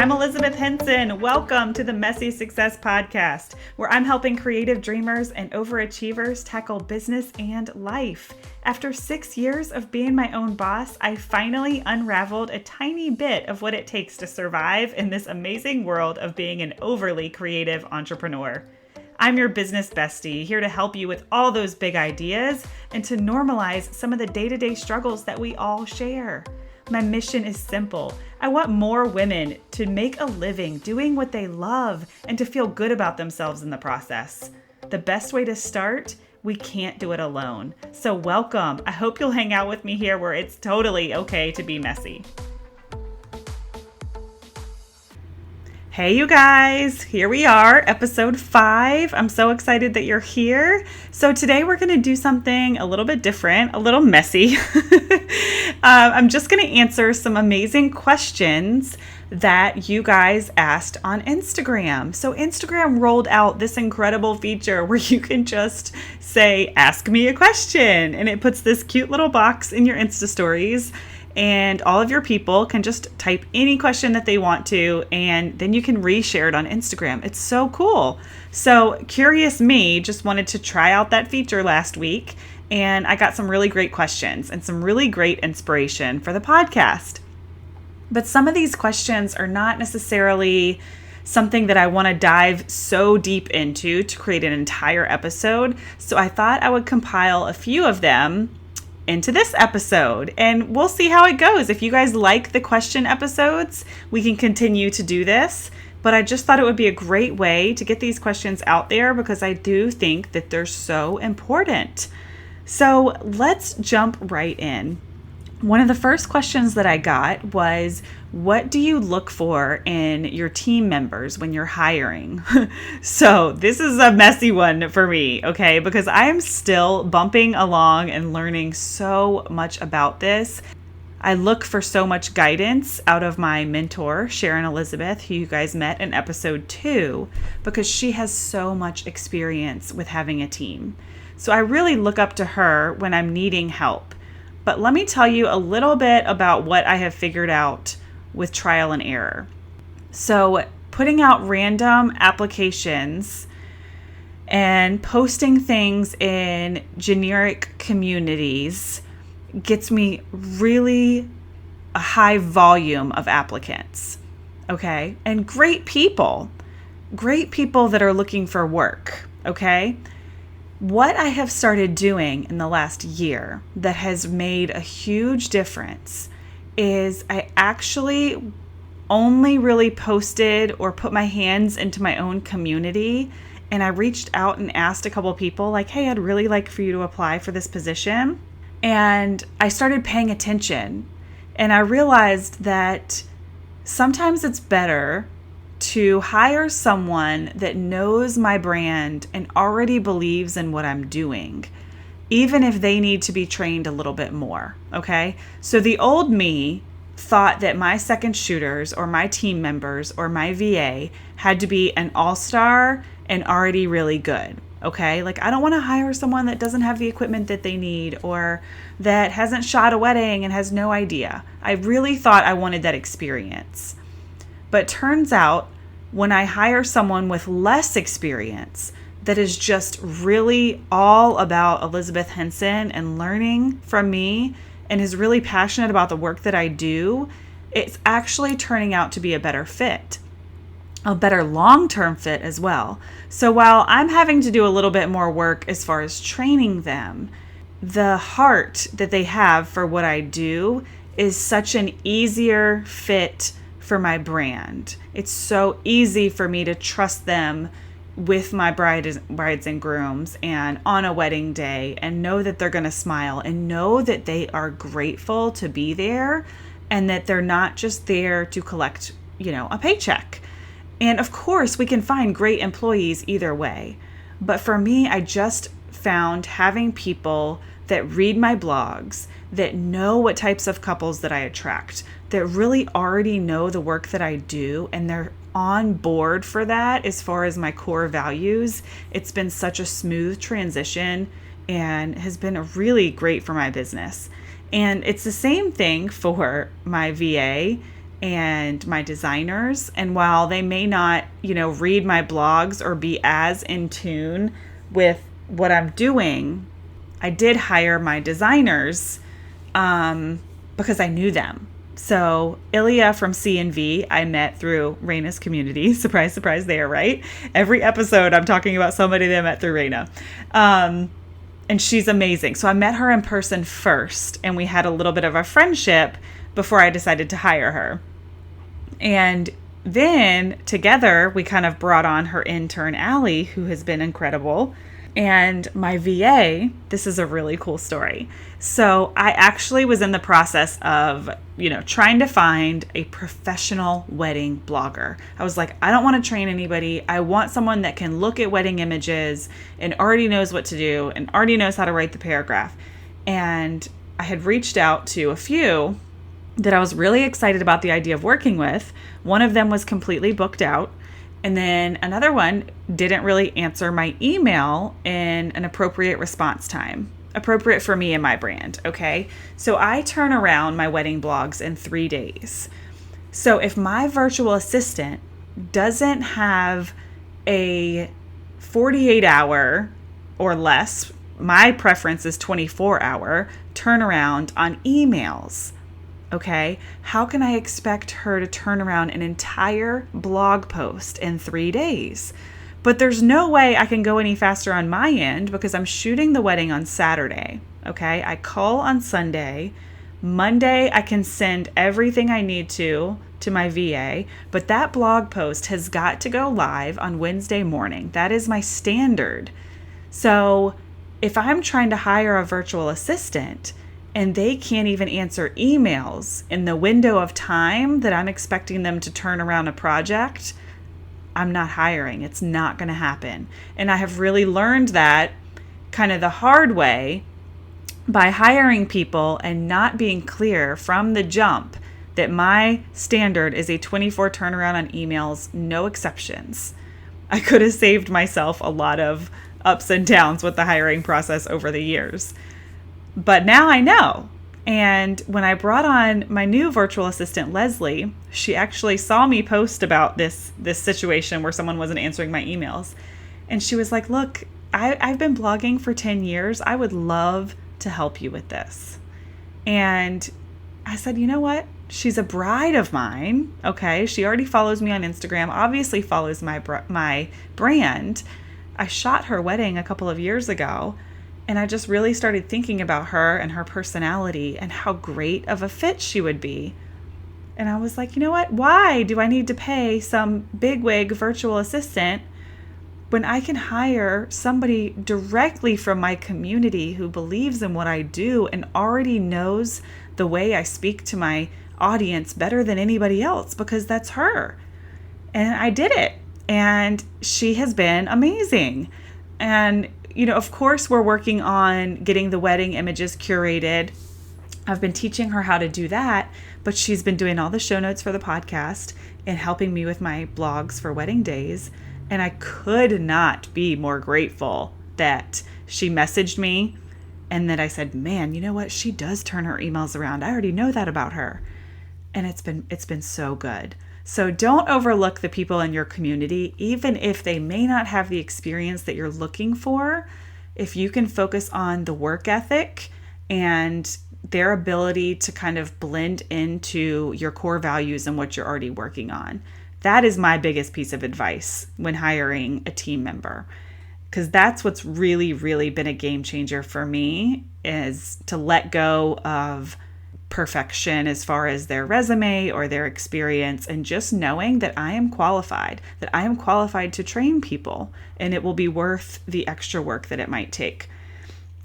I'm Elizabeth Henson. Welcome to the Messy Success Podcast, where I'm helping creative dreamers and overachievers tackle business and life. After 6 years of being my own boss, I finally unraveled a tiny bit of what it takes to survive in this amazing world of being an overly creative entrepreneur. I'm your business bestie, here to help you with all those big ideas and to normalize some of the day-to-day struggles that we all share. My mission is simple. I want more women to make a living doing what they love and to feel good about themselves in the process. The best way to start? We can't do it alone. So welcome. I hope you'll hang out with me here where it's totally okay to be messy. Hey, you guys, here we are, episode 5. I'm so excited that you're here. So today we're going to do something a little bit different, a little messy. I'm just going to answer some amazing questions that you guys asked on Instagram. So Instagram rolled out this incredible feature where you can just say, ask me a question. And it puts this cute little box in your Insta stories. And all of your people can just type any question that they want to, and then you can reshare it on Instagram. It's so cool. So curious me just wanted to try out that feature last week, and I got some really great questions and some really great inspiration for the podcast. But some of these questions are not necessarily something that I want to dive so deep into to create an entire episode. So I thought I would compile a few of them into this episode, and we'll see how it goes. If you guys like the question episodes, we can continue to do this, but I just thought it would be a great way to get these questions out there because I do think that they're so important. So let's jump right in. One of the first questions that I got was, what do you look for in your team members when you're hiring? So this is a messy one for me, okay? Because I am still bumping along and learning so much about this. I look for so much guidance out of my mentor, Sharon Elizabeth, who you guys met in episode 2, because she has so much experience with having a team. So I really look up to her when I'm needing help. But let me tell you a little bit about what I have figured out with trial and error. So putting out random applications and posting things in generic communities gets me really a high volume of applicants, okay? And great people that are looking for work, okay? What I have started doing in the last year that has made a huge difference is I actually only really posted or put my hands into my own community, and I reached out and asked a couple of people like, hey, I'd really like for you to apply for this position. And I started paying attention, and I realized that sometimes it's better to hire someone that knows my brand and already believes in what I'm doing, even if they need to be trained a little bit more, okay? So the old me thought that my second shooters or my team members or my VA had to be an all-star and already really good, okay? Like, I don't want to hire someone that doesn't have the equipment that they need or that hasn't shot a wedding and has no idea. I really thought I wanted that experience. But turns out, when I hire someone with less experience that is just really all about Elizabeth Henson and learning from me and is really passionate about the work that I do, it's actually turning out to be a better fit, a better long-term fit as well. So while I'm having to do a little bit more work as far as training them, the heart that they have for what I do is such an easier fit for my brand. It's so easy for me to trust them with my brides and grooms and on a wedding day and know that they're going to smile and know that they are grateful to be there and that they're not just there to collect, a paycheck. And of course, we can find great employees either way. But for me, I just found having people that read my blogs, that know what types of couples that I attract, that really already know the work that I do, and they're on board for that as far as my core values. It's been such a smooth transition and has been really great for my business. And it's the same thing for my VA and my designers. And while they may not, read my blogs or be as in tune with what I'm doing, I did hire my designers because I knew them. So Ilya from C&V, I met through Raina's community. Surprise, surprise there, right? Every episode I'm talking about somebody that I met through Raina. And she's amazing. So I met her in person first, and we had a little bit of a friendship before I decided to hire her. And then together we kind of brought on her intern, Allie, who has been incredible. And my VA, this is a really cool story. So I actually was in the process of, trying to find a professional wedding blogger. I was like, I don't want to train anybody. I want someone that can look at wedding images and already knows what to do and already knows how to write the paragraph. And I had reached out to a few that I was really excited about the idea of working with. One of them was completely booked out. And then another one didn't really answer my email in an appropriate response time, appropriate for me and my brand. Okay. So I turn around my wedding blogs in 3 days. So if my virtual assistant doesn't have a 48-hour or less, my preference is 24-hour turnaround on emails. Okay, how can I expect her to turn around an entire blog post in 3 days? But there's no way I can go any faster on my end because I'm shooting the wedding on Saturday. Okay, I call on Sunday. Monday, I can send everything I need to my VA, but that blog post has got to go live on Wednesday morning. That is my standard. So if I'm trying to hire a virtual assistant, and they can't even answer emails in the window of time that I'm expecting them to turn around a project, I'm not hiring. It's not going to happen. And I have really learned that kind of the hard way by hiring people and not being clear from the jump that my standard is a 24 turnaround on emails, no exceptions. I could have saved myself a lot of ups and downs with the hiring process over the years. But now I know. And when I brought on my new virtual assistant, Leslie, she actually saw me post about this situation where someone wasn't answering my emails. And she was like, look, I've been blogging for 10 years. I would love to help you with this. And I said, you know what? She's a bride of mine. Okay. She already follows me on Instagram, obviously follows my brand. I shot her wedding a couple of years ago. And I just really started thinking about her and her personality and how great of a fit she would be. And I was like, you know what? Why do I need to pay some bigwig virtual assistant when I can hire somebody directly from my community who believes in what I do and already knows the way I speak to my audience better than anybody else, because that's her. And I did it. And she has been amazing. And of course, we're working on getting the wedding images curated. I've been teaching her how to do that, but she's been doing all the show notes for the podcast and helping me with my blogs for wedding days. And I could not be more grateful that she messaged me and that I said, man, you know what? She does turn her emails around. I already know that about her. And it's been so good. So don't overlook the people in your community, even if they may not have the experience that you're looking for. If you can focus on the work ethic and their ability to kind of blend into your core values and what you're already working on. That is my biggest piece of advice when hiring a team member, because that's what's really, really been a game changer for me, is to let go of perfection as far as their resume or their experience, and just knowing that I am qualified to train people, and it will be worth the extra work that it might take.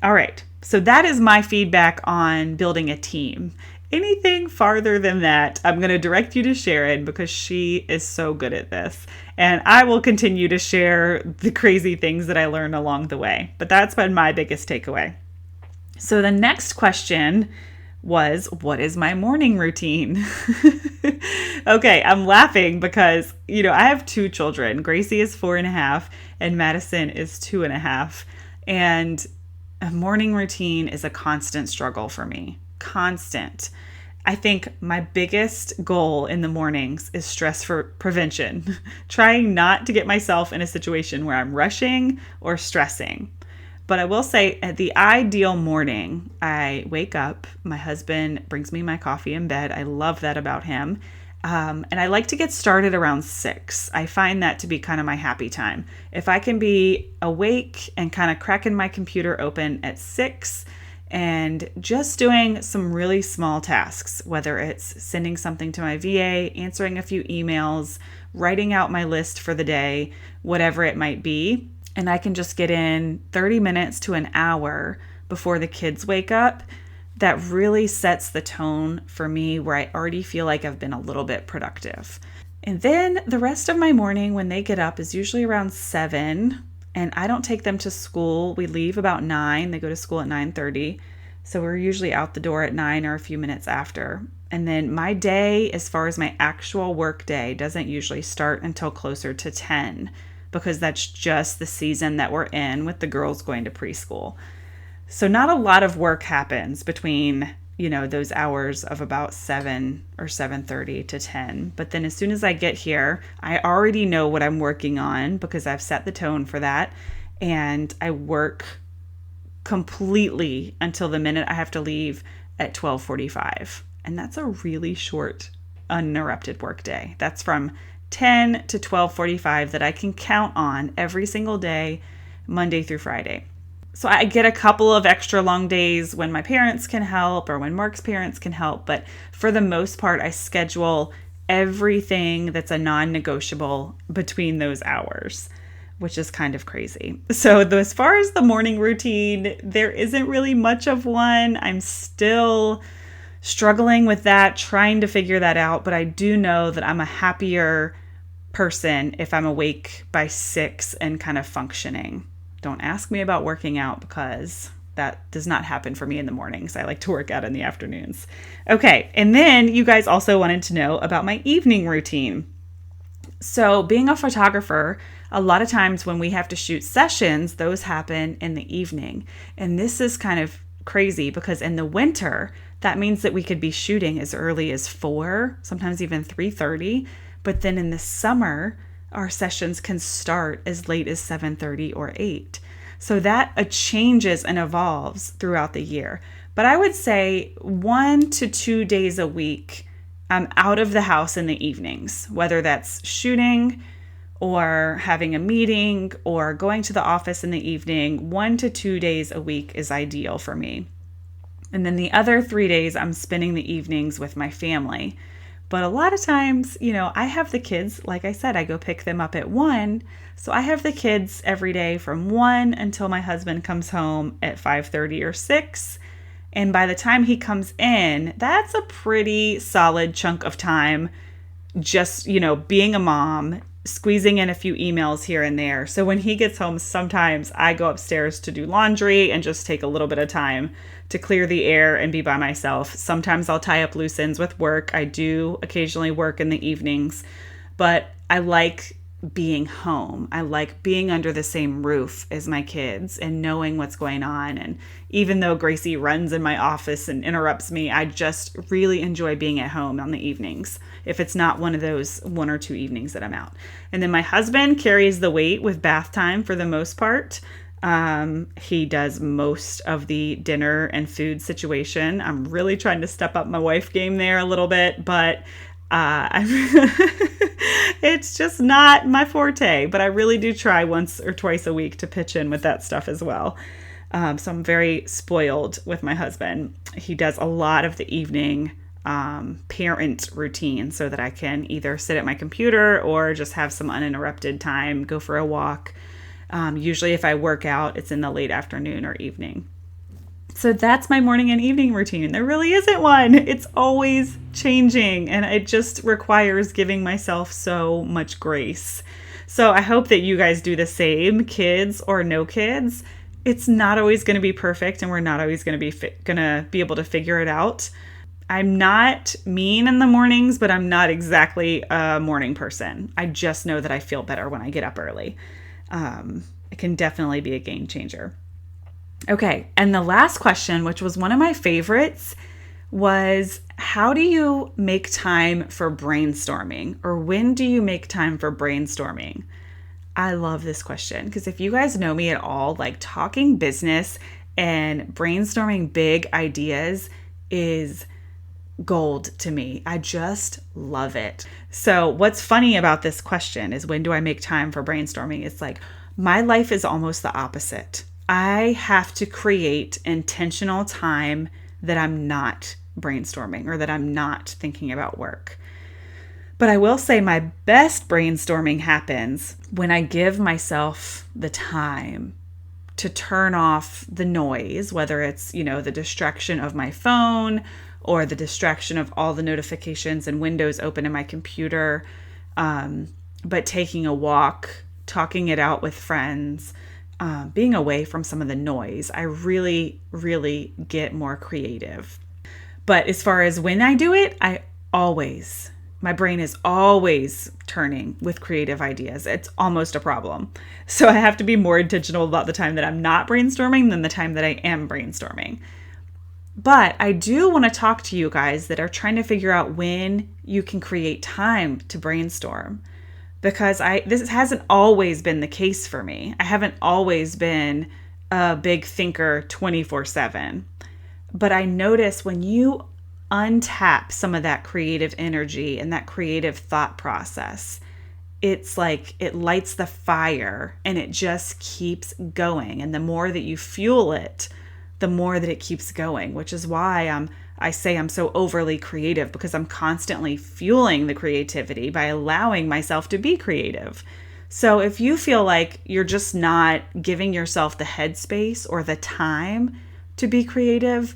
All right. So that is my feedback on building a team. Anything farther than that, I'm going to direct you to Sharon, because she is so good at this. And I will continue to share the crazy things that I learned along the way. But that's been my biggest takeaway. So the next question was, what is my morning routine? Okay, I'm laughing because, I have 2 children. Gracie is 4.5 and Madison is 2.5. And a morning routine is a constant struggle for me. Constant. I think my biggest goal in the mornings is stress for prevention, trying not to get myself in a situation where I'm rushing or stressing. But I will say at the ideal morning, I wake up, my husband brings me my coffee in bed. I love that about him. And I like to get started around 6. I find that to be kind of my happy time. If I can be awake and kind of cracking my computer open at 6 and just doing some really small tasks, whether it's sending something to my VA, answering a few emails, writing out my list for the day, whatever it might be, and I can just get in 30 minutes to an hour before the kids wake up, that really sets the tone for me where I already feel like I've been a little bit productive. And then the rest of my morning when they get up is usually around 7, and I don't take them to school. We leave about 9. They go to school at 9:30. So we're usually out the door at 9 or a few minutes after. And then my day, as far as my actual work day, doesn't usually start until closer to 10, because that's just the season that we're in with the girls going to preschool. So not a lot of work happens between, those hours of about 7 or 7:30 to 10. But then as soon as I get here, I already know what I'm working on because I've set the tone for that. And I work completely until the minute I have to leave at 12:45. And that's a really short, uninterrupted work day. That's from 10 to 12:45 that I can count on every single day, Monday through Friday. So I get a couple of extra long days when my parents can help or when Mark's parents can help. But for the most part, I schedule everything that's a non-negotiable between those hours, which is kind of crazy. So as far as the morning routine, there isn't really much of one. I'm still struggling with that, trying to figure that out. But I do know that I'm a happier person if I'm awake by 6 and kind of functioning. Don't ask me about working out because that does not happen for me in the mornings. I like to work out in the afternoons. Okay, and then you guys also wanted to know about my evening routine. So being a photographer, a lot of times when we have to shoot sessions, those happen in the evening. And this is kind of crazy because in the winter, that means that we could be shooting as early as 4, sometimes even 3:30. But then in the summer, our sessions can start as late as 7:30 or 8. So that changes and evolves throughout the year. But I would say 1 to 2 days a week, I'm out of the house in the evenings, whether that's shooting or having a meeting or going to the office in the evening. 1 to 2 days a week is ideal for me. And then the other 3 days, I'm spending the evenings with my family. But a lot of times, I have the kids, like I said, I go pick them up at 1. So I have the kids every day from 1 until my husband comes home at 5:30 or 6. And by the time he comes in, that's a pretty solid chunk of time just, being a mom, squeezing in a few emails here and there. So when he gets home, sometimes I go upstairs to do laundry and just take a little bit of time to clear the air and be by myself. Sometimes I'll tie up loose ends with work. I do occasionally work in the evenings, but I like being home. I like being under the same roof as my kids and knowing what's going on. And even though Gracie runs in my office and interrupts me, I just really enjoy being at home on the evenings, if it's not one of those 1 or 2 evenings that I'm out. And then my husband carries the weight with bath time for the most part. He does most of the dinner and food situation. I'm really trying to step up my wife game there a little bit, but it's just not my forte. But I really do try once or twice a week to pitch in with that stuff as well. So I'm very spoiled with my husband. He does a lot of the evening parent routine so that I can either sit at my computer or just have some uninterrupted time, go for a walk. Usually if I work out, it's in the late afternoon or evening. So that's my morning and evening routine. There really isn't one. It's always changing, and it just requires giving myself so much grace. So I hope that you guys do the same, kids or no kids. It's not always going to be perfect, and we're not always going to be able to figure it out. I'm not mean in the mornings, but I'm not exactly a morning person. I just know that I feel better when I get up early. It can definitely be a game changer. Okay, and the last question, which was one of my favorites, was, how do you make time for brainstorming? Or when do you make time for brainstorming? I love this question because if you guys know me at all, like talking business and brainstorming big ideas is gold to me. I just love it. So what's funny about this question is, when do I make time for brainstorming? It's like my life is almost the opposite. I have to create intentional time that I'm not brainstorming or that I'm not thinking about work. But I will say my best brainstorming happens when I give myself the time to turn off the noise, whether it's, the distraction of my phone or the distraction of all the notifications and windows open in my computer, but taking a walk, talking it out with friends, being away from some of the noise. I really, really get more creative. But as far as when I do it, my brain is always turning with creative ideas. It's almost a problem. So I have to be more intentional about the time that I'm not brainstorming than the time that I am brainstorming. But I do want to talk to you guys that are trying to figure out when you can create time to brainstorm, because this hasn't always been the case for me. I haven't always been a big thinker 24/7. But I notice when you untap some of that creative energy and that creative thought process, it's like it lights the fire and it just keeps going. And the more that you fuel it, the more that it keeps going, which is why I say I'm so overly creative, because I'm constantly fueling the creativity by allowing myself to be creative. So if you feel like you're just not giving yourself the headspace or the time to be creative,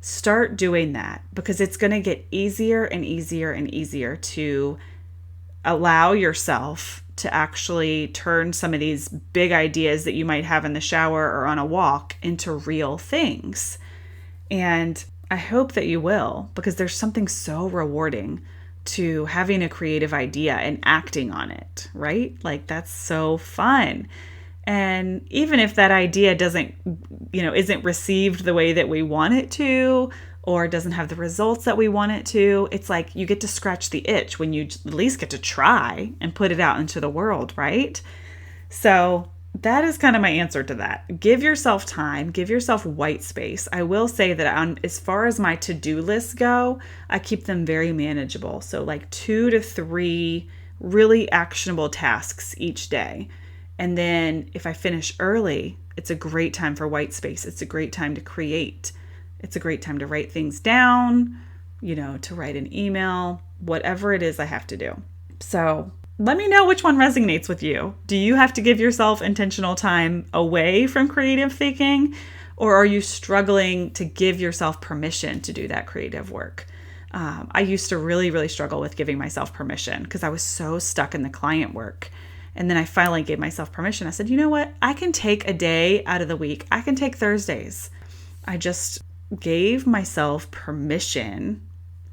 start doing that, because it's going to get easier and easier and easier to allow yourself to actually turn some of these big ideas that you might have in the shower or on a walk into real things. And I hope that you will, because there's something so rewarding to having a creative idea and acting on it, right? Like that's so fun. And even if that idea isn't received the way that we want it to, or doesn't have the results that we want it to, it's like you get to scratch the itch when you at least get to try and put it out into the world, right? So that is kind of my answer to that. Give yourself time, give yourself white space. I will say that as far as my to-do lists go, I keep them very manageable. So like 2 to 3 really actionable tasks each day. And then if I finish early, it's a great time for white space. It's a great time to create. It's a great time to write things down, to write an email, whatever it is I have to do. So let me know which one resonates with you. Do you have to give yourself intentional time away from creative thinking, or are you struggling to give yourself permission to do that creative work? I used to really, really struggle with giving myself permission because I was so stuck in the client work. And then I finally gave myself permission. I said, you know what? I can take a day out of the week. I can take Thursdays. I just gave myself permission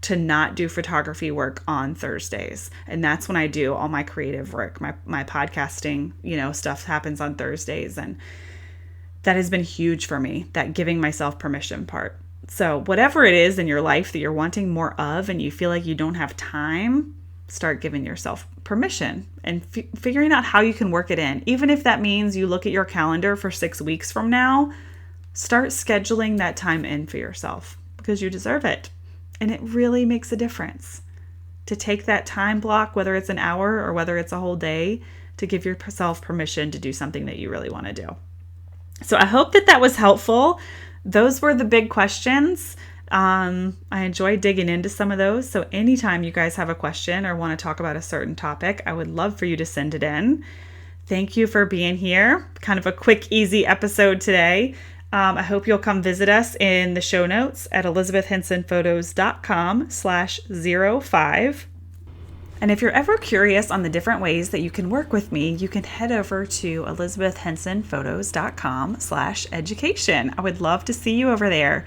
to not do photography work on Thursdays. And that's when I do all my creative work. My podcasting, stuff happens on Thursdays. And that has been huge for me, that giving myself permission part. So whatever it is in your life that you're wanting more of and you feel like you don't have time, start giving yourself permission and figuring out how you can work it in. Even if that means you look at your calendar for 6 weeks from now, start scheduling that time in for yourself because you deserve it. And it really makes a difference to take that time block, whether it's an hour or whether it's a whole day, to give yourself permission to do something that you really want to do. So I hope that was helpful. Those were the big questions. I enjoyed digging into some of those. So anytime you guys have a question or want to talk about a certain topic, I would love for you to send it in. Thank you for being here. Kind of a quick, easy episode today. I hope you'll come visit us in the show notes at elizabethhensonphotos.com/05. And if you're ever curious on the different ways that you can work with me, you can head over to elizabethhensonphotos.com/education. I would love to see you over there.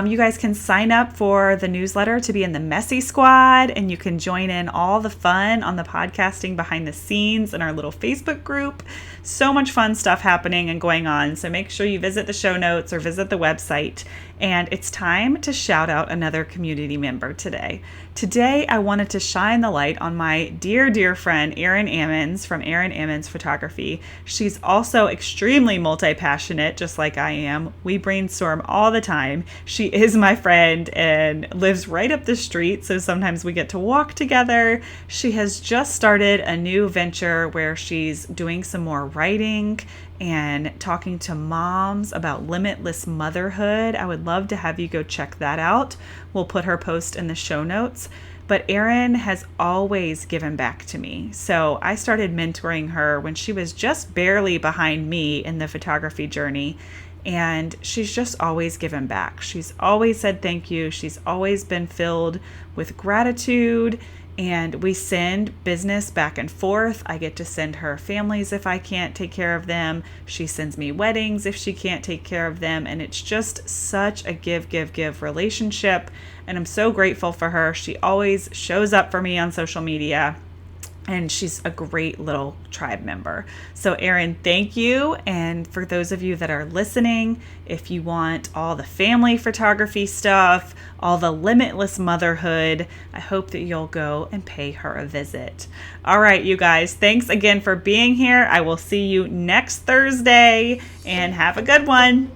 You guys can sign up for the newsletter to be in the Messy Squad, and you can join in all the fun on the podcasting behind the scenes in our little Facebook group. So much fun stuff happening and going on. So make sure you visit the show notes or visit the website And it's time to shout out another community member today. Today, I wanted to shine the light on my dear friend, Erin Ammons from Erin Ammons Photography. She's also extremely multi-passionate, just like I am. We brainstorm all the time. She is my friend and lives right up the street, so sometimes we get to walk together. She has just started a new venture where she's doing some more writing and talking to moms about limitless motherhood. I would love to have you go check that out. We'll put her post in the show notes. But Erin has always given back to me. So I started mentoring her when she was just barely behind me in the photography journey. And she's just always given back. She's always said thank you. She's always been filled with gratitude. And we send business back and forth. I get to send her families if I can't take care of them. She sends me weddings if she can't take care of them. And it's just such a give relationship. And I'm so grateful for her. She always shows up for me on social media. And she's a great little tribe member. So Erin, thank you. And for those of you that are listening, if you want all the family photography stuff, all the limitless motherhood, I hope that you'll go and pay her a visit. All right, you guys, thanks again for being here. I will see you next Thursday and have a good one.